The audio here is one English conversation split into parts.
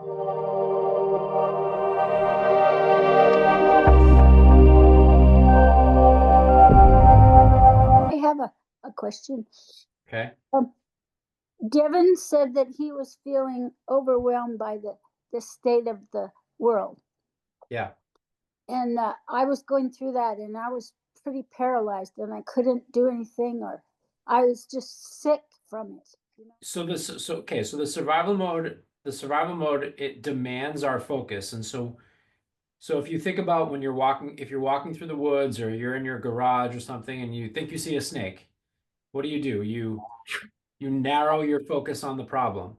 I have a question. Okay. Devin said that he was feeling overwhelmed by the state of the world. Yeah. And I was going through that, and I was pretty paralyzed, and I couldn't do anything, or I was just sick from it. So the survival mode, it demands our focus. And so if you think about when if you're walking through the woods or you're in your garage or something and you think you see a snake, what do? You narrow your focus on the problem.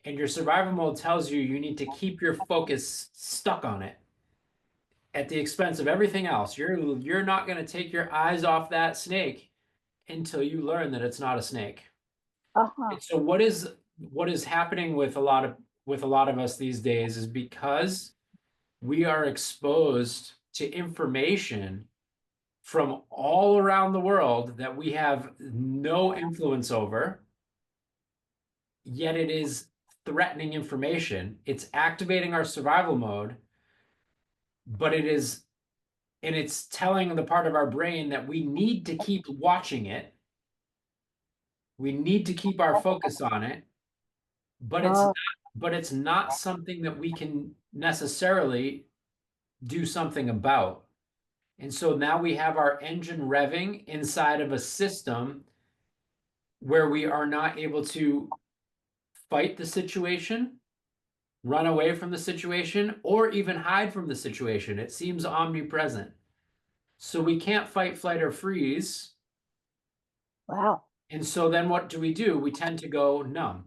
And your survival mode tells you you need to keep your focus stuck on it at the expense of everything else. You're not going to take your eyes off that snake until you learn that it's not a snake. Uh-huh. And so what is happening with a lot of us these days is because we are exposed to information from all around the world that we have no influence over, yet it is threatening information. It's activating our survival mode, but it's telling the part of our brain that we need to keep watching it. We need to keep our focus on it, but it's Oh, not, but it's not something that we can necessarily do something about. And so now we have our engine revving inside of a system where we are not able to fight the situation, run away from the situation, or even hide from the situation. It seems omnipresent. So we can't fight, flight, or freeze. wow. And so then what do? We tend to go numb.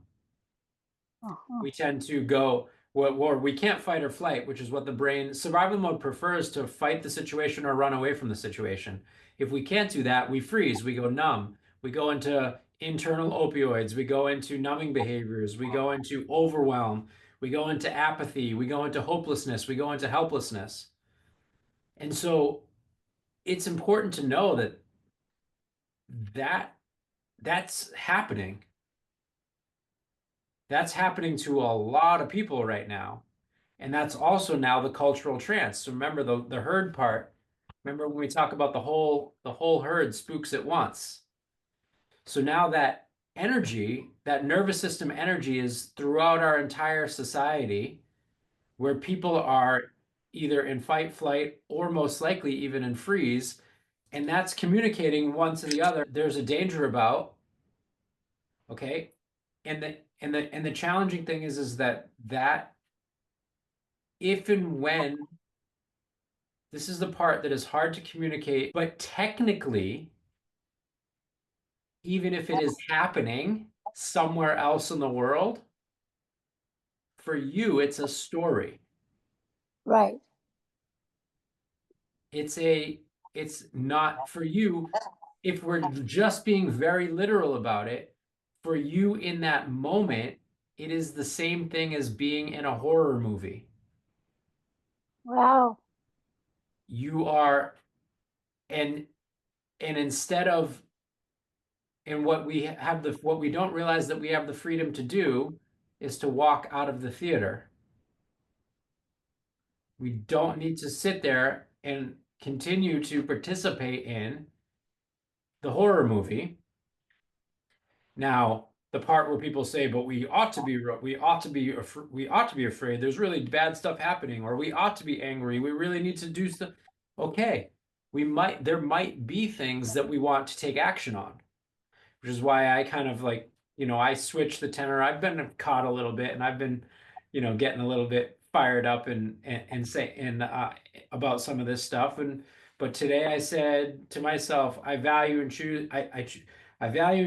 Uh-huh. We tend to go, or we can't fight or flight, which is what the brain survival mode prefers, to fight the situation or run away from the situation. If we can't do that, we freeze, we go numb, we go into internal opioids, we go into numbing behaviors, we go into overwhelm, we go into apathy, we go into hopelessness, we go into helplessness. And so it's important to know that that's happening. That's happening to a lot of people right now. And that's also now the cultural trance. So remember the herd part. Remember when we talk about the whole herd spooks at once. So now that energy, that nervous system energy, is throughout our entire society, where people are either in fight, flight, or most likely even in freeze, and that's communicating one to the other. There's a danger about, okay? And the challenging thing is that if and when, this is the part that is hard to communicate, but technically, even if it is happening somewhere else in the world, for you, it's a story. Right. It's not for you. If we're just being very literal about it, for you in that moment, it is the same thing as being in a horror movie. Wow. You are, and instead of, and what we don't realize that we have the freedom to do is to walk out of the theater. We don't need to sit there and continue to participate in the horror movie. Now, the part where people say, "But we ought to be afraid. There's really bad stuff happening, or we ought to be angry. We really need to do stuff." Okay, there might be things that we want to take action on, which is why I kind of like, I switched the tenor. I've been caught a little bit, and I've been, getting a little bit fired up and say about some of this stuff. But today I said to myself, I value and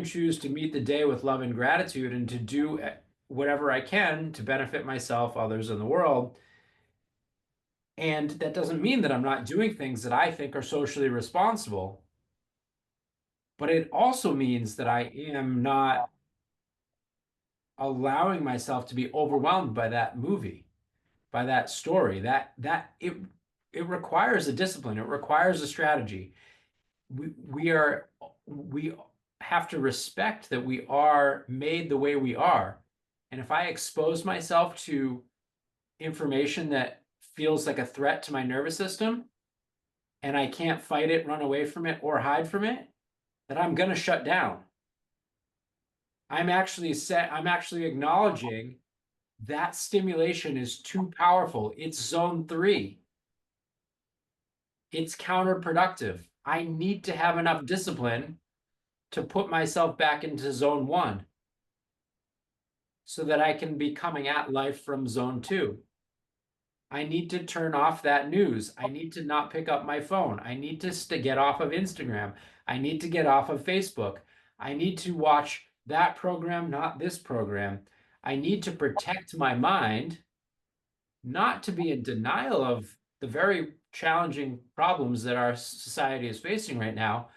choose to meet the day with love and gratitude, and to do whatever I can to benefit myself, others, and the world. And that doesn't mean that I'm not doing things that I think are socially responsible. But it also means that I am not allowing myself to be overwhelmed by that movie, by that story. It requires a discipline. It requires a strategy. We have to respect that we are made the way we are. And if I expose myself to information that feels like a threat to my nervous system and I can't fight it, run away from it, or hide from it, that I'm going to shut down. I'm actually acknowledging that stimulation is too powerful. It's zone 3. It's counterproductive. I need to have enough discipline to put myself back into zone 1 so that I can be coming at life from zone 2. I need to turn off that news. I need to not pick up my phone. I need to get off of Instagram. I need to get off of Facebook. I need to watch that program, not this program. I need to protect my mind, not to be in denial of the very challenging problems that our society is facing right now,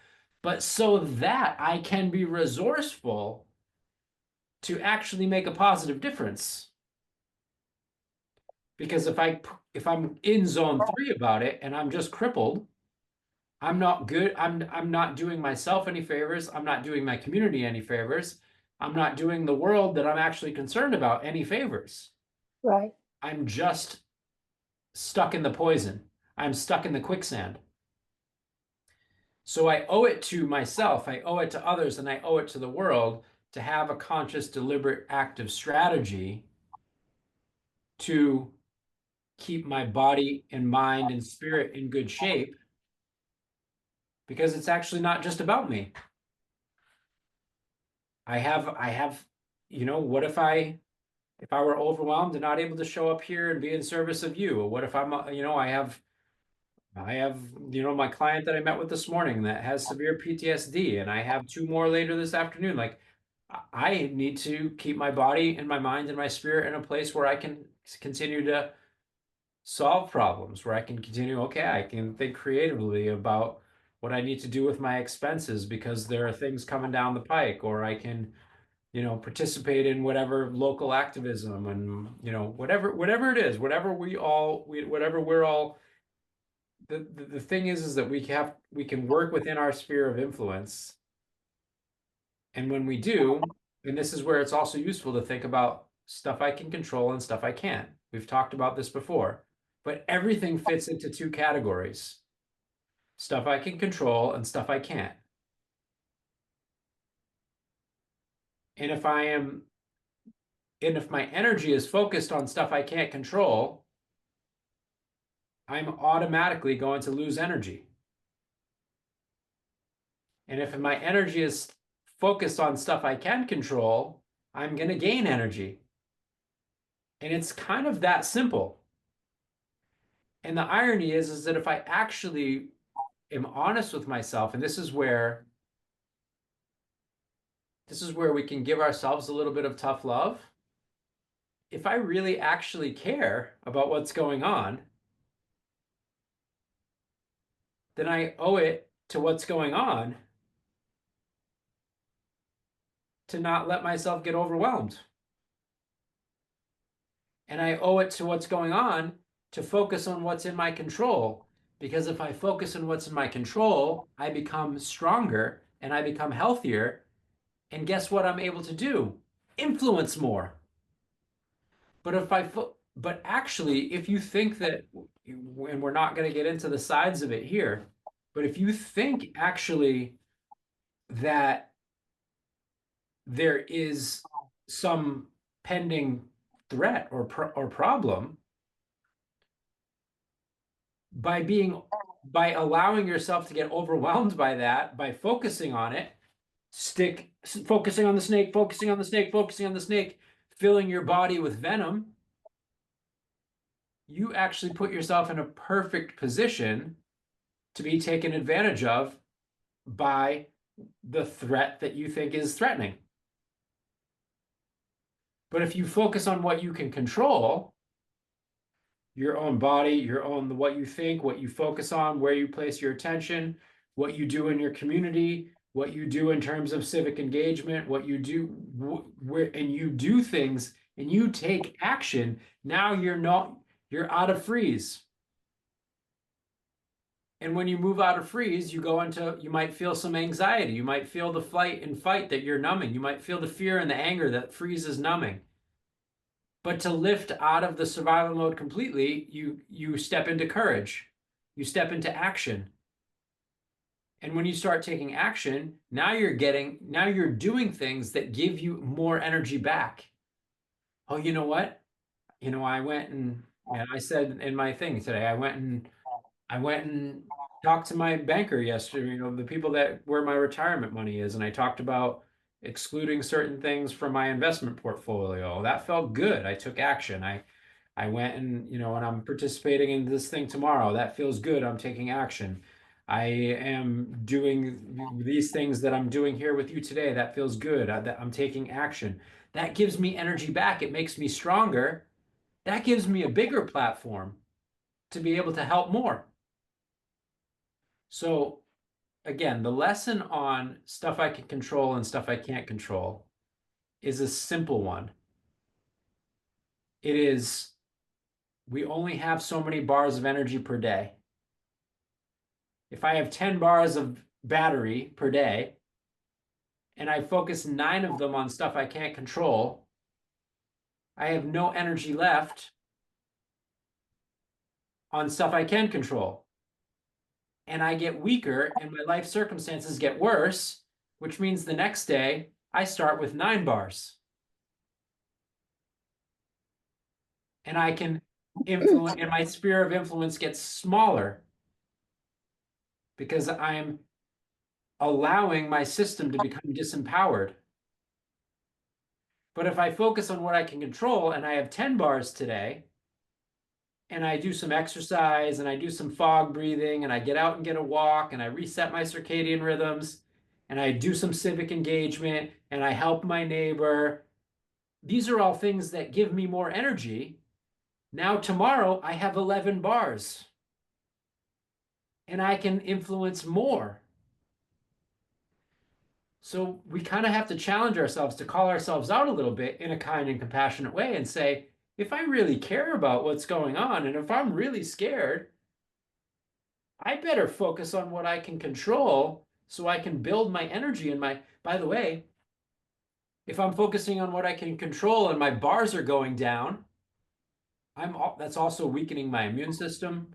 but so that I can be resourceful to actually make a positive difference. Because if I'm in zone 3 about it and I'm just crippled, I'm not good. I'm not doing myself any favors. I'm not doing my community any favors. I'm not doing the world that I'm actually concerned about any favors. Right. I'm just stuck in the poison. I'm stuck in the quicksand. So I owe it to myself, I owe it to others, and I owe it to the world to have a conscious, deliberate, active strategy to keep my body and mind and spirit in good shape, because it's actually not just about me. I have, what if I were overwhelmed and not able to show up here and be in service of you? Or what if I have, my client that I met with this morning that has severe PTSD, and I have 2 more later this afternoon. Like, I need to keep my body and my mind and my spirit in a place where I can continue to solve problems, where I can continue, okay, I can think creatively about what I need to do with my expenses because there are things coming down the pike, or I can, participate in whatever local activism and, whatever it is, whatever we're all, the thing is that we can work within our sphere of influence. And when we do, and this is where it's also useful to think about stuff I can control and stuff I can't. We've talked about this before, but everything fits into 2 categories: stuff I can control and stuff I can't. And if my energy is focused on stuff I can't control, I'm automatically going to lose energy. And if my energy is focused on stuff I can control, I'm going to gain energy. And it's kind of that simple. And the irony is that if I actually am honest with myself, and this is where we can give ourselves a little bit of tough love. If I really actually care about what's going on, then I owe it to what's going on to not let myself get overwhelmed. And I owe it to what's going on to focus on what's in my control. Because if I focus on what's in my control, I become stronger and I become healthier. And guess what I'm able to do? Influence more. But actually, if you think that, and we're not going to get into the sides of it here, but if you think actually that there is some pending threat or problem, by allowing yourself to get overwhelmed by that, by focusing on it, focusing on the snake, focusing on the snake, focusing on the snake, filling your body with venom, you actually put yourself in a perfect position to be taken advantage of by the threat that you think is threatening. But if you focus on what you can control, your own body, what you think, what you focus on, where you place your attention, what you do in your community, what you do in terms of civic engagement, what you do, and you do things and you take action, now you're out of freeze. And when you move out of freeze, you might feel some anxiety. You might feel the flight and fight that you're numbing. You might feel the fear and the anger that freeze is numbing. But to lift out of the survival mode completely, you step into courage. You step into action. And when you start taking action, now you're doing things that give you more energy back. Oh, you know what? I went and I said in my thing today, I went and talked to my banker yesterday, the people that where my retirement money is, and I talked about excluding certain things from my investment portfolio. That felt good. I took action. I went and I'm participating in this thing tomorrow. That feels good. I'm taking action. I am doing these things that I'm doing here with you today. That feels good. I'm taking action. That gives me energy back. It makes me stronger. That gives me a bigger platform to be able to help more. So again, the lesson on stuff I can control and stuff I can't control is a simple one. It is we only have so many bars of energy per day. If I have 10 bars of battery per day and I focus 9 of them on stuff I can't control, I have no energy left on stuff I can control. And I get weaker and my life circumstances get worse, which means the next day I start with 9 bars. And I can influence, and my sphere of influence gets smaller because I'm allowing my system to become disempowered. But if I focus on what I can control and I have 10 bars today, and I do some exercise and I do some fog breathing and I get out and get a walk and I reset my circadian rhythms and I do some civic engagement and I help my neighbor, these are all things that give me more energy. Now, tomorrow, I have 11 bars and I can influence more. So we kind of have to challenge ourselves to call ourselves out a little bit in a kind and compassionate way and say, if I really care about what's going on and if I'm really scared, I better focus on what I can control so I can build my energy and by the way, if I'm focusing on what I can control and my bars are going down, that's also weakening my immune system.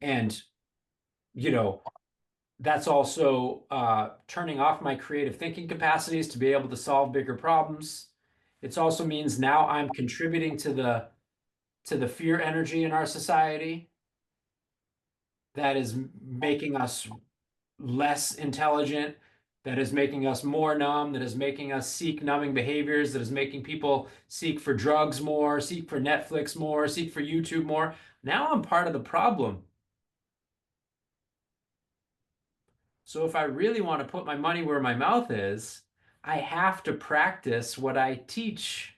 And, you know, that's also turning off my creative thinking capacities to be able to solve bigger problems. It also means now I'm contributing to the fear energy in our society that is making us less intelligent, that is making us more numb, that is making us seek numbing behaviors, that is making people seek for drugs more, seek for Netflix more, seek for YouTube more. Now I'm part of the problem. So if I really want to put my money where my mouth is, I have to practice what I teach.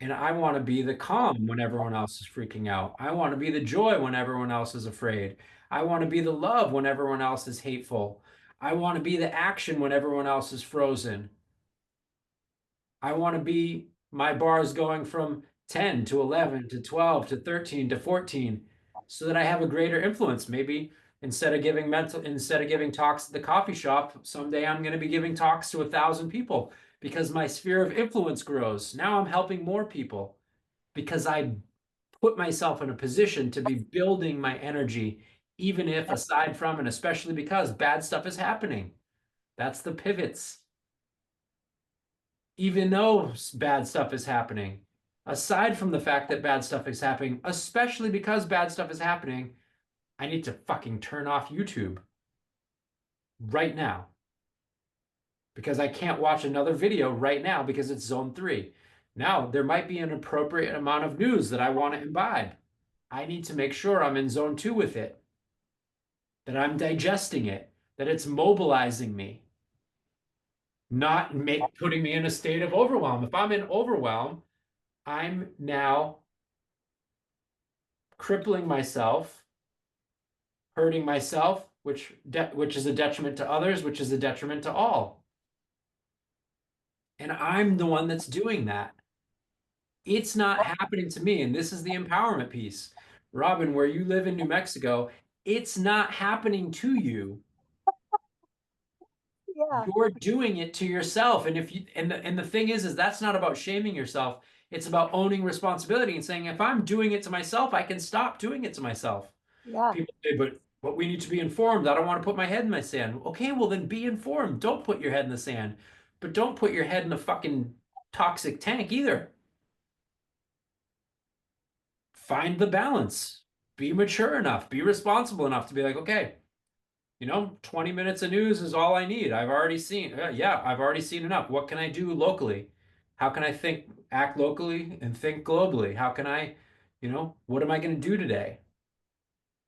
And I want to be the calm when everyone else is freaking out. I want to be the joy when everyone else is afraid. I want to be the love when everyone else is hateful. I want to be the action when everyone else is frozen. I want to be my bars going from 10 to 11 to 12 to 13 to 14 so that I have a greater influence. Maybe instead of giving talks at the coffee shop, someday I'm going to be giving talks to 1,000 people because my sphere of influence grows. Now I'm helping more people because I put myself in a position to be building my energy, even if aside from and especially because bad stuff is happening. That's the pivots. Even though bad stuff is happening, aside from the fact that bad stuff is happening, especially because bad stuff is happening, I need to fucking turn off YouTube right now because I can't watch another video right now because it's zone 3. Now, there might be an appropriate amount of news that I want to imbibe. I need to make sure I'm in zone 2 with it, that I'm digesting it, that it's mobilizing me, not putting me in a state of overwhelm. If I'm in overwhelm, I'm now crippling myself, hurting myself, which is a detriment to others, which is a detriment to all. And I'm the one that's doing that. It's not happening to me. And this is the empowerment piece. Robin, where you live in New Mexico, it's not happening to you. Yeah, you're doing it to yourself. And if you and the thing is that's not about shaming yourself. It's about owning responsibility and saying, if I'm doing it to myself, I can stop doing it to myself. yeah. People say, but we need to be informed. I don't want to put my head in the sand. Okay, well then be informed. Don't put your head in the sand. But don't put your head in a fucking toxic tank either. Find the balance. Be mature enough, be responsible enough to be like, okay, 20 minutes of news is all I need. I've already seen, yeah, I've already seen enough. What can I do locally? How can I act locally and think globally? How can I, what am I going to do today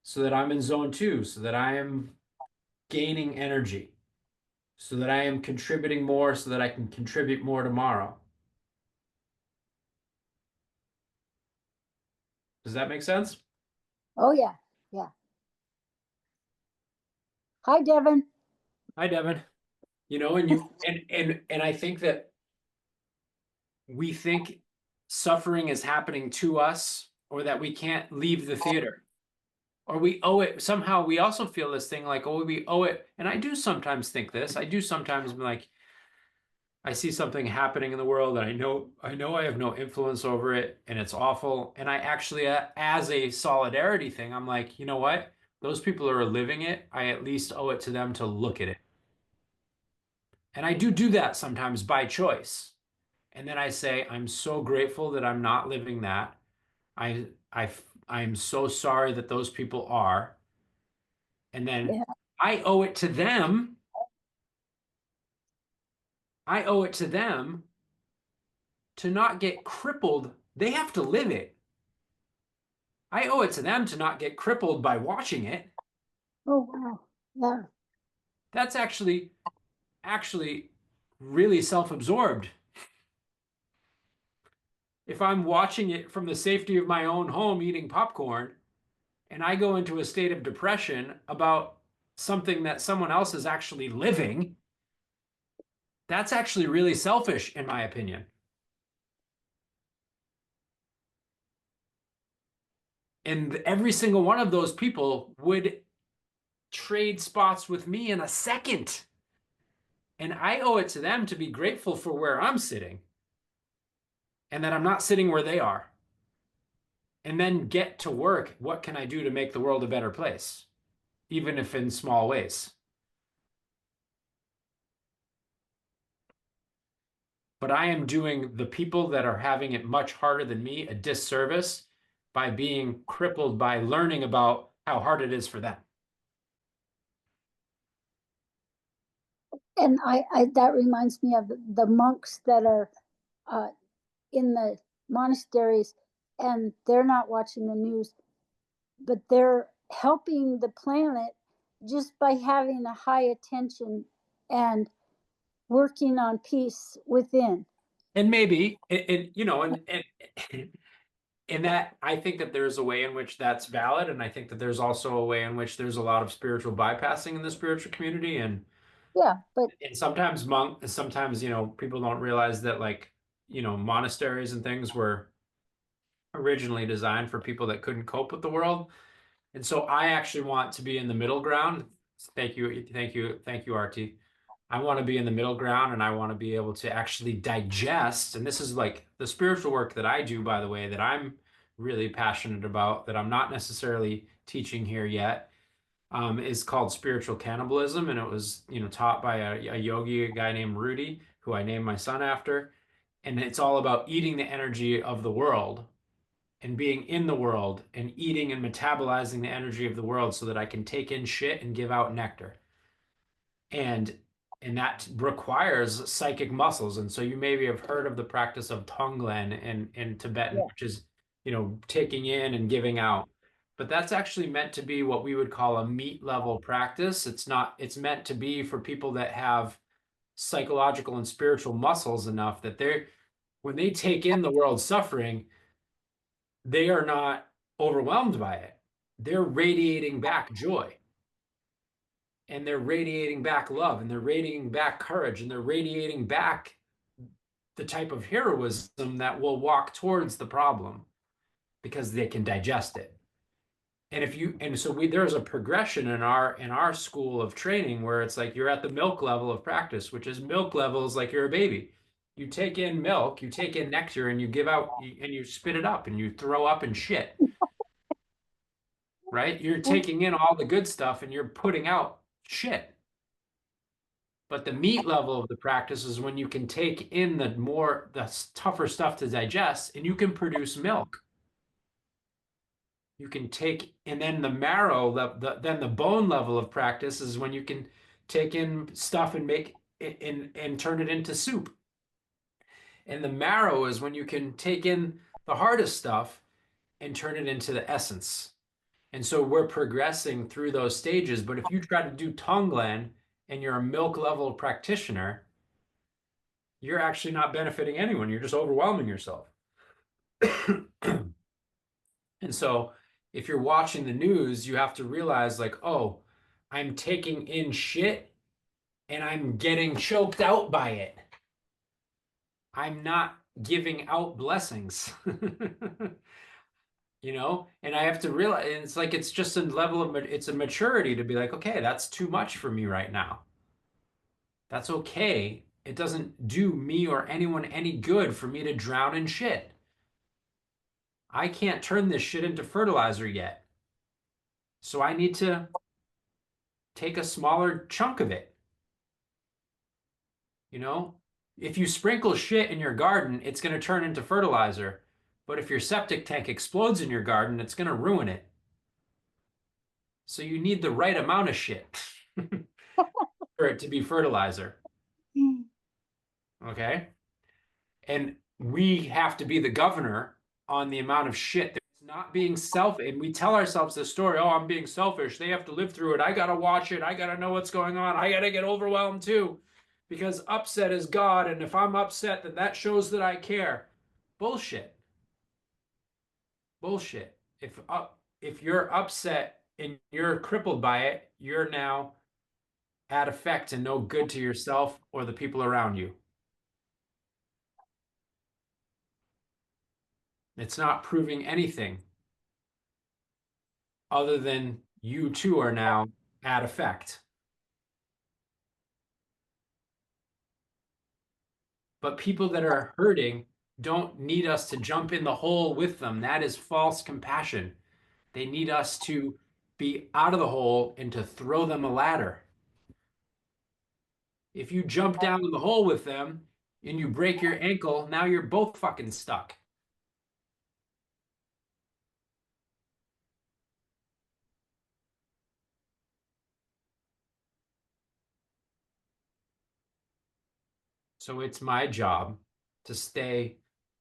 so that I'm in zone two, so that I am gaining energy, so that I am contributing more, so that I can contribute more tomorrow? Does that make sense? Oh, yeah, yeah. Hi, Devin. Hi, Devin. And I think that we think suffering is happening to us or that we can't leave the theater or we owe it somehow. We also feel this thing like, oh, we owe it. And I do sometimes think this. I do sometimes be like, I see something happening in the world and I know I have no influence over it and it's awful. And I actually, as a solidarity thing, I'm like, you know what? Those people are living it. I at least owe it to them to look at it. And I do that sometimes by choice. And then I say, I'm so grateful that I'm not living that. I'm so sorry that those people are. And then Yeah. I owe it to them. I owe it to them to not get crippled. They have to live it. I owe it to them to not get crippled by watching it. Oh, wow. Yeah. That's actually really self-absorbed. If I'm watching it from the safety of my own home eating popcorn, and I go into a state of depression about something that someone else is actually living, that's actually really selfish, in my opinion. And every single one of those people would trade spots with me in a second. And I owe it to them to be grateful for where I'm sitting and that I'm not sitting where they are. And then get to work. What can I do to make the world a better place, even if in small ways? But I am doing the people that are having it much harder than me a disservice by being crippled by learning about how hard it is for them. And I that reminds me of the monks that are uh, in the monasteries, and they're not watching the news, but they're helping the planet just by having a high attention and working on peace within. And maybe, in that, I think that there's a way in which that's valid, and I think that there's also a way in which there's a lot of spiritual bypassing in the spiritual community, Yeah, but and sometimes people don't realize that like monasteries and things were originally designed for people that couldn't cope with the world. And so I actually want to be in the middle ground. Thank you, thank you, thank you, RT. I want to be in the middle ground and I want to be able to actually digest. And this is like the spiritual work that I do, by the way, that I'm really passionate about, that I'm not necessarily teaching here yet, is called spiritual cannibalism. And it was, taught by a yogi, a guy named Rudy, who I named my son after. And it's all about eating the energy of the world and being in the world and eating and metabolizing the energy of the world so that I can take in shit and give out nectar. And that requires psychic muscles. And so you maybe have heard of the practice of Tonglen in Tibetan, yeah, which is, taking in and giving out. But that's actually meant to be what we would call a meat level practice. It's not, it's meant to be for people that have psychological and spiritual muscles enough that when they take in the world's suffering, they are not overwhelmed by it. They're radiating back joy and they're radiating back love and they're radiating back courage and they're radiating back the type of heroism that will walk towards the problem because they can digest it. And if you and so we there's a progression in our school of training where it's like you're at the milk level of practice, which is milk level is like you're a baby. You take in milk, you take in nectar, and you give out and you spit it up and you throw up and shit, right? You're taking in all the good stuff and you're putting out shit. But the meat level of the practice is when you can take in the tougher stuff to digest and you can produce milk. You can take, and then the marrow, then the bone level of practice is when you can take in stuff and make it and turn it into soup. And the marrow is when you can take in the hardest stuff and turn it into the essence. And so we're progressing through those stages. But if you try to do Tonglen and you're a milk level practitioner, you're actually not benefiting anyone. You're just overwhelming yourself. And so if you're watching the news, you have to realize, like, oh, I'm taking in shit and I'm getting choked out by it. I'm not giving out blessings. And I have to realize, and it's like it's just a level of it's a maturity to be like, okay, that's too much for me right now. That's okay. It doesn't do me or anyone any good for me to drown in shit. I can't turn this shit into fertilizer yet. So I need to take a smaller chunk of it. You know, if you sprinkle shit in your garden, it's going to turn into fertilizer. But if your septic tank explodes in your garden, it's going to ruin it. So you need the right amount of shit for it to be fertilizer. Okay. And we have to be the governor on the amount of shit that's not being selfish. And we tell ourselves this story, oh, I'm being selfish. They have to live through it. I got to watch it. I got to know what's going on. I got to get overwhelmed too. Because upset is God. And if I'm upset, then that shows that I care. Bullshit. Bullshit. If you're upset and you're crippled by it, you're now at effect and no good to yourself or the people around you. It's not proving anything other than you too are now at effect. But people that are hurting don't need us to jump in the hole with them. That is false compassion. They need us to be out of the hole and to throw them a ladder. If you jump down in the hole with them and you break your ankle, now you're both fucking stuck. So it's my job to stay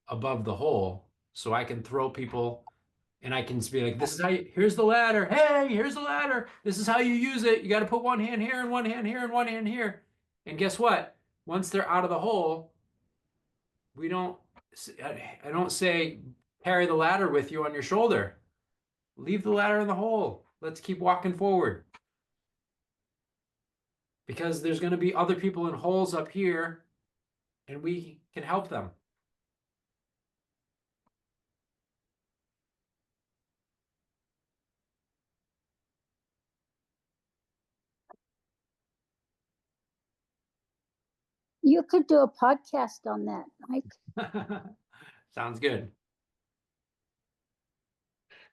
above the hole so I can throw people and I can just be like, this is how you, here's the ladder. Hey, here's the ladder. This is how you use it. You got to put one hand here and one hand here and one hand here. And guess what? Once they're out of the hole, we don't, I don't say carry the ladder with you on your shoulder. Leave the ladder in the hole. Let's keep walking forward because there's going to be other people in holes up here and we can help them. You could do a podcast on that, Mike. Sounds good.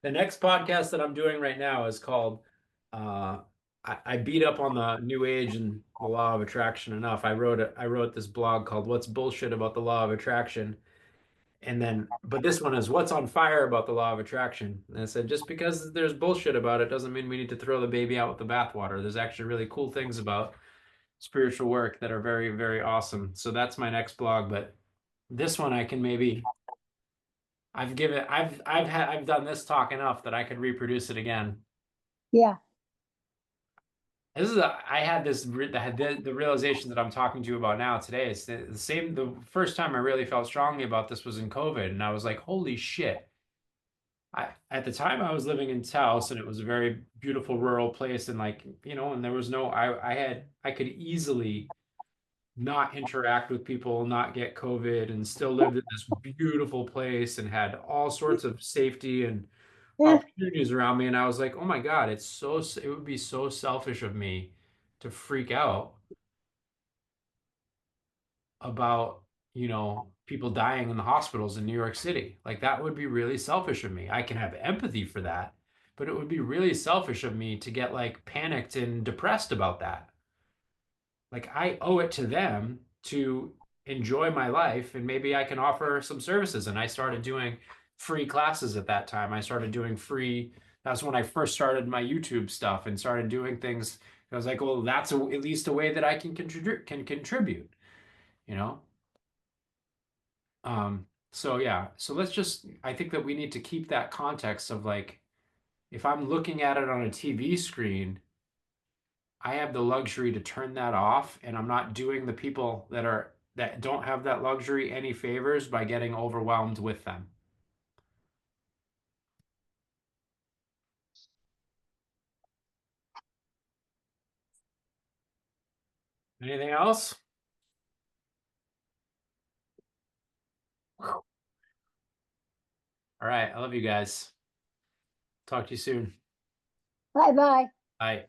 The next podcast that I'm doing right now is called I beat up on the New Age and the Law of Attraction enough. I wrote this blog called What's Bullshit About the Law of Attraction. And then, but this one is What's on Fire About the Law of Attraction. And I said, just because there's bullshit about it doesn't mean we need to throw the baby out with the bathwater. There's actually really cool things about spiritual work that are very, very awesome. So that's my next blog. But this one I can maybe I've done this talk enough that I could reproduce it again. Yeah. I had the realization that I'm talking to you about now today. It's the same. The first time I really felt strongly about this was in COVID, and I was like, holy shit. At the time I was living in Taos and it was a very beautiful rural place and like, and there was no I could easily not interact with people, not get COVID and still lived in this beautiful place and had all sorts of safety and opportunities around me, and I was like, oh my God, it would be so selfish of me to freak out about, people dying in the hospitals in New York City. Like that would be really selfish of me. I can have empathy for that, but it would be really selfish of me to get like panicked and depressed about that. Like I owe it to them to enjoy my life, and maybe I can offer some services. And I started doing free classes at that time. I started doing free, that's when I first started my YouTube stuff and started doing things. I was like, well, that's at least a way that I can contribute, you know? So yeah, so I think that we need to keep that context of like, if I'm looking at it on a TV screen, I have the luxury to turn that off, and I'm not doing the people that don't have that luxury any favors by getting overwhelmed with them. Anything else? All right, I love you guys. Talk to you soon. Bye bye. Bye.